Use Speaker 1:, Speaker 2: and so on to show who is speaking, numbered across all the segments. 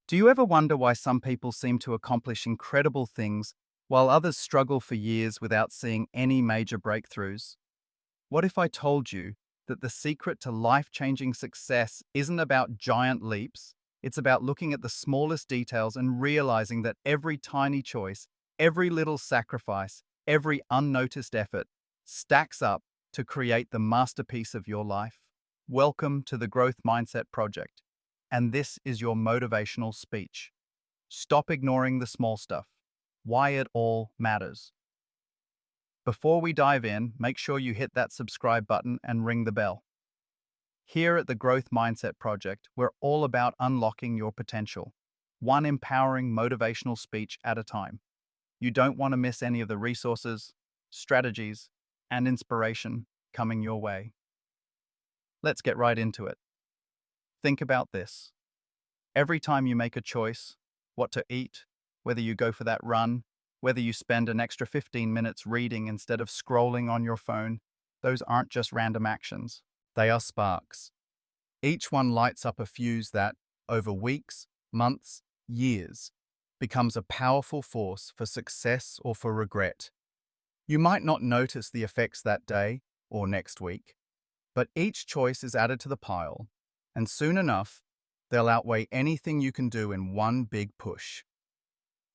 Speaker 1: Do you ever wonder why some people seem to accomplish incredible things while others struggle for years without seeing any major breakthroughs? What if I told you that the secret to life-changing success isn't about giant leaps? It's about looking at the smallest details and realizing that every tiny choice, every little sacrifice, every unnoticed effort stacks up to create the masterpiece of your life. Welcome to the Growth Mindset Project. And this is your motivational speech. Stop ignoring the small stuff. Why it all matters. Before we dive in, make sure you hit that subscribe button and ring the bell. Here at the Growth Mindset Project, we're all about unlocking your potential, one empowering motivational speech at a time. You don't want to miss any of the resources, strategies, and inspiration coming your way. Let's get right into it. Think about this. Every time you make a choice, what to eat, whether you go for that run, whether you spend an extra 15 minutes reading instead of scrolling on your phone, those aren't just random actions. They are sparks. Each one lights up a fuse that, over weeks, months, years, becomes a powerful force for success or for regret. You might not notice the effects that day or next week, but each choice is added to the pile, and soon enough, they'll outweigh anything you can do in one big push.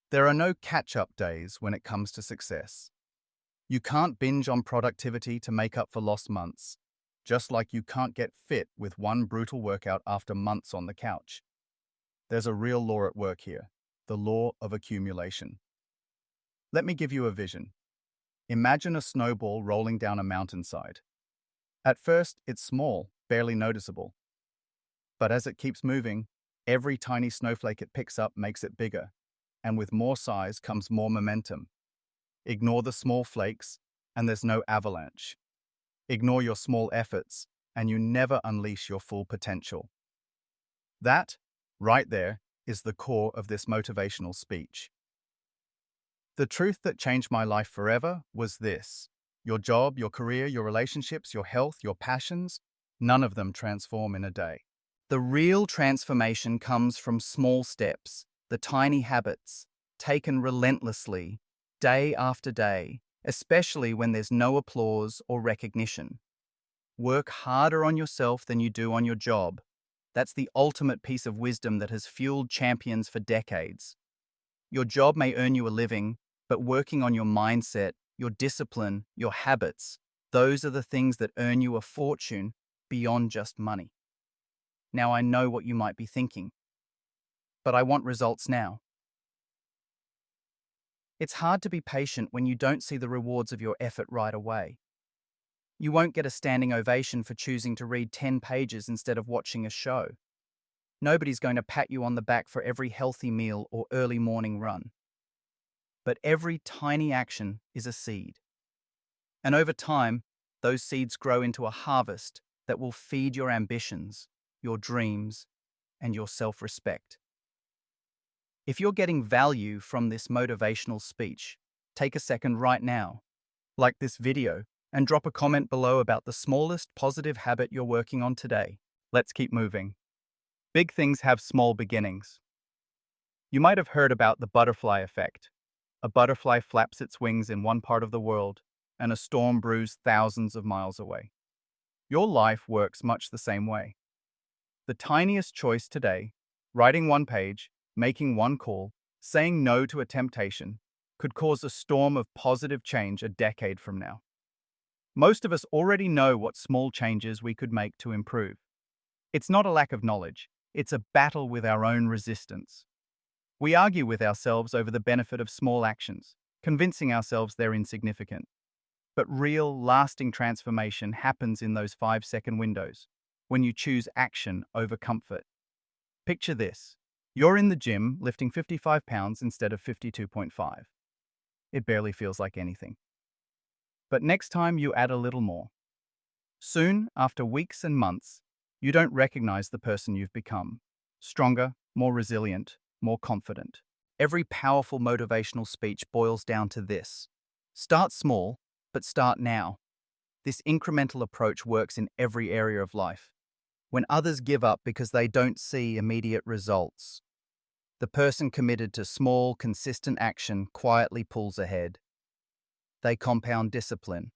Speaker 1: There are no catch-up days when it comes to success. You can't binge on productivity to make up for lost months, just like you can't get fit with one brutal workout after months on the couch. There's a real law at work here, the law of accumulation. Let me give you a vision. Imagine a snowball rolling down a mountainside. At first, it's small, barely noticeable. But as it keeps moving, every tiny snowflake it picks up makes it bigger, and with more size comes more momentum. Ignore the small flakes, and there's no avalanche. Ignore your small efforts, and you never unleash your full potential. That, right there, is the core of this motivational speech. The truth that changed my life forever was this. Your job, your career, your relationships, your health, your passions, none of them transform in a day. The real transformation comes from small steps, the tiny habits, taken relentlessly, day after day, especially when there's no applause or recognition. Work harder on yourself than you do on your job. That's the ultimate piece of wisdom that has fueled champions for decades. Your job may earn you a living, but working on your mindset, your discipline, your habits, those are the things that earn you a fortune beyond just money. Now I know what you might be thinking, but I want results now. It's hard to be patient when you don't see the rewards of your effort right away. You won't get a standing ovation for choosing to read 10 pages instead of watching a show. Nobody's going to pat you on the back for every healthy meal or early morning run. But every tiny action is a seed. And over time, those seeds grow into a harvest that will feed your ambitions, your dreams, and your self-respect. If you're getting value from this motivational speech, take a second right now, like this video, and drop a comment below about the smallest positive habit you're working on today. Let's keep moving. Big things have small beginnings. You might have heard about the butterfly effect. A butterfly flaps its wings in one part of the world, and a storm brews thousands of miles away. Your life works much the same way. The tiniest choice today, writing one page, making one call, saying no to a temptation, could cause a storm of positive change a decade from now. Most of us already know what small changes we could make to improve. It's not a lack of knowledge, it's a battle with our own resistance. We argue with ourselves over the benefit of small actions, convincing ourselves they're insignificant. But real, lasting transformation happens in those 5-second windows, when you choose action over comfort. Picture this. You're in the gym lifting 55 pounds instead of 52.5. It barely feels like anything. But next time you add a little more. Soon, after weeks and months, you don't recognize the person you've become. Stronger, more resilient, more confident. Every powerful motivational speech boils down to this. Start small, but start now. This incremental approach works in every area of life. When others give up because they don't see immediate results, The person committed to small, consistent action quietly pulls ahead. They compound discipline,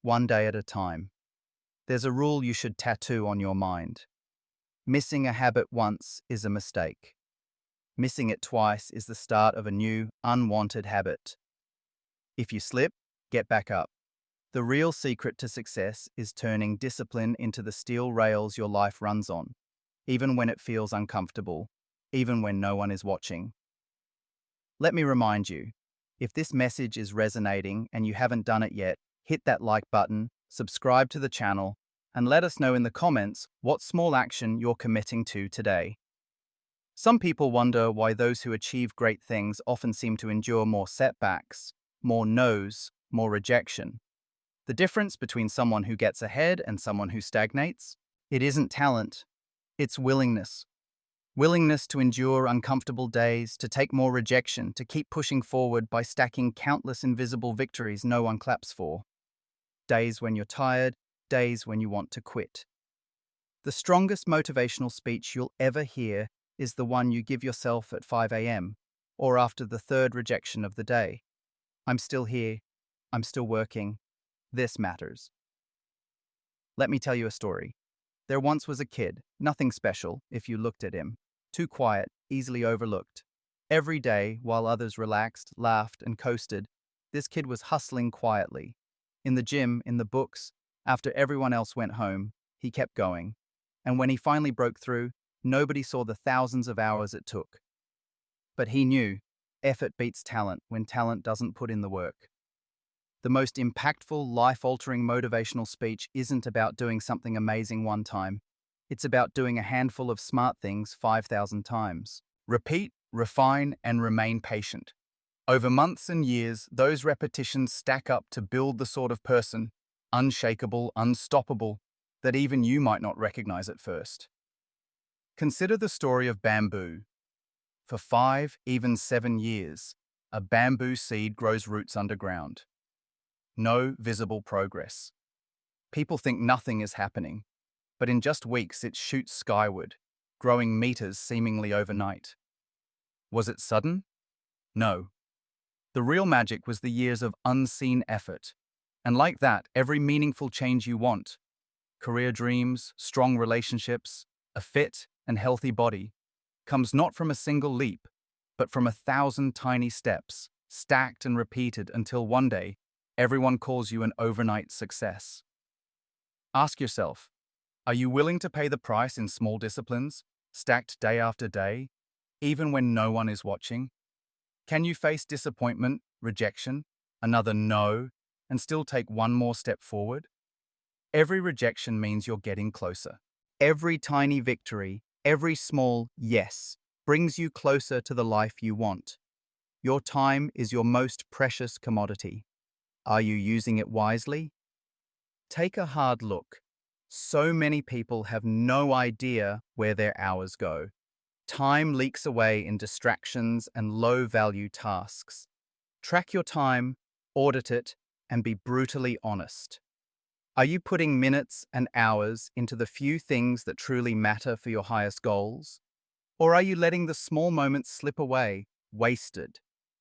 Speaker 1: one day at a time. There's a rule you should tattoo on your mind. Missing a habit once is a mistake. Missing it twice is the start of a new, unwanted habit. If you slip, get back up. The real secret to success is turning discipline into the steel rails your life runs on, even when it feels uncomfortable, even when no one is watching. Let me remind you, if this message is resonating and you haven't done it yet, hit that like button, subscribe to the channel, and let us know in the comments what small action you're committing to today. Some people wonder why those who achieve great things often seem to endure more setbacks, more no's, more rejection. The difference between someone who gets ahead and someone who stagnates? It isn't talent, it's willingness. Willingness to endure uncomfortable days, to take more rejection, to keep pushing forward by stacking countless invisible victories no one claps for. Days when you're tired, days when you want to quit. The strongest motivational speech you'll ever hear is the one you give yourself at 5 a.m. or after the third rejection of the day. I'm still here. I'm still working. This matters. Let me tell you a story. There once was a kid, nothing special if you looked at him. Too quiet, easily overlooked. Every day, while others relaxed, laughed, and coasted, this kid was hustling quietly. In the gym, in the books, after everyone else went home, he kept going. And when he finally broke through, nobody saw the thousands of hours it took. But he knew, effort beats talent when talent doesn't put in the work. The most impactful, life-altering motivational speech isn't about doing something amazing one time. It's about doing a handful of smart things 5,000 times. Repeat, refine, and remain patient. Over months and years, those repetitions stack up to build the sort of person, unshakable, unstoppable, that even you might not recognize at first. Consider the story of bamboo. For 5, even 7 years, a bamboo seed grows roots underground. No visible progress. People think nothing is happening, but in just weeks it shoots skyward, growing meters seemingly overnight. Was it sudden? No. The real magic was the years of unseen effort. And like that, every meaningful change you want, career dreams, strong relationships, a fit and healthy body, comes not from a single leap, but from 1,000 tiny steps, stacked and repeated until one day, everyone calls you an overnight success. Ask yourself, are you willing to pay the price in small disciplines, stacked day after day, even when no one is watching? Can you face disappointment, rejection, another no, and still take one more step forward? Every rejection means you're getting closer. Every tiny victory, every small yes, brings you closer to the life you want. Your time is your most precious commodity. Are you using it wisely? Take a hard look. So many people have no idea where their hours go. Time leaks away in distractions and low-value tasks. Track your time, audit it, and be brutally honest. Are you putting minutes and hours into the few things that truly matter for your highest goals? Or are you letting the small moments slip away, wasted?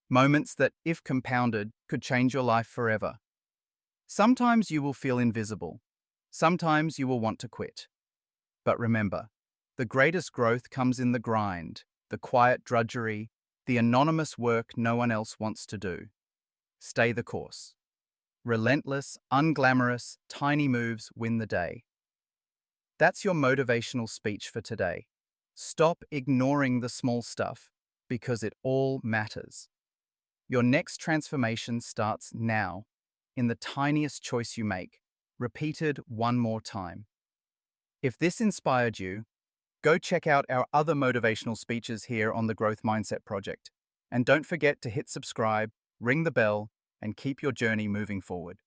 Speaker 1: Moments that, if compounded, could change your life forever. Sometimes you will feel invisible. Sometimes you will want to quit. But remember, the greatest growth comes in the grind, the quiet drudgery, the anonymous work no one else wants to do. Stay the course. Relentless, unglamorous, tiny moves win the day. That's your motivational speech for today. Stop ignoring the small stuff, because it all matters. Your next transformation starts now, in the tiniest choice you make, repeated one more time. If this inspired you, go check out our other motivational speeches here on the Growth Mindset Project. And don't forget to hit subscribe, ring the bell, and keep your journey moving forward.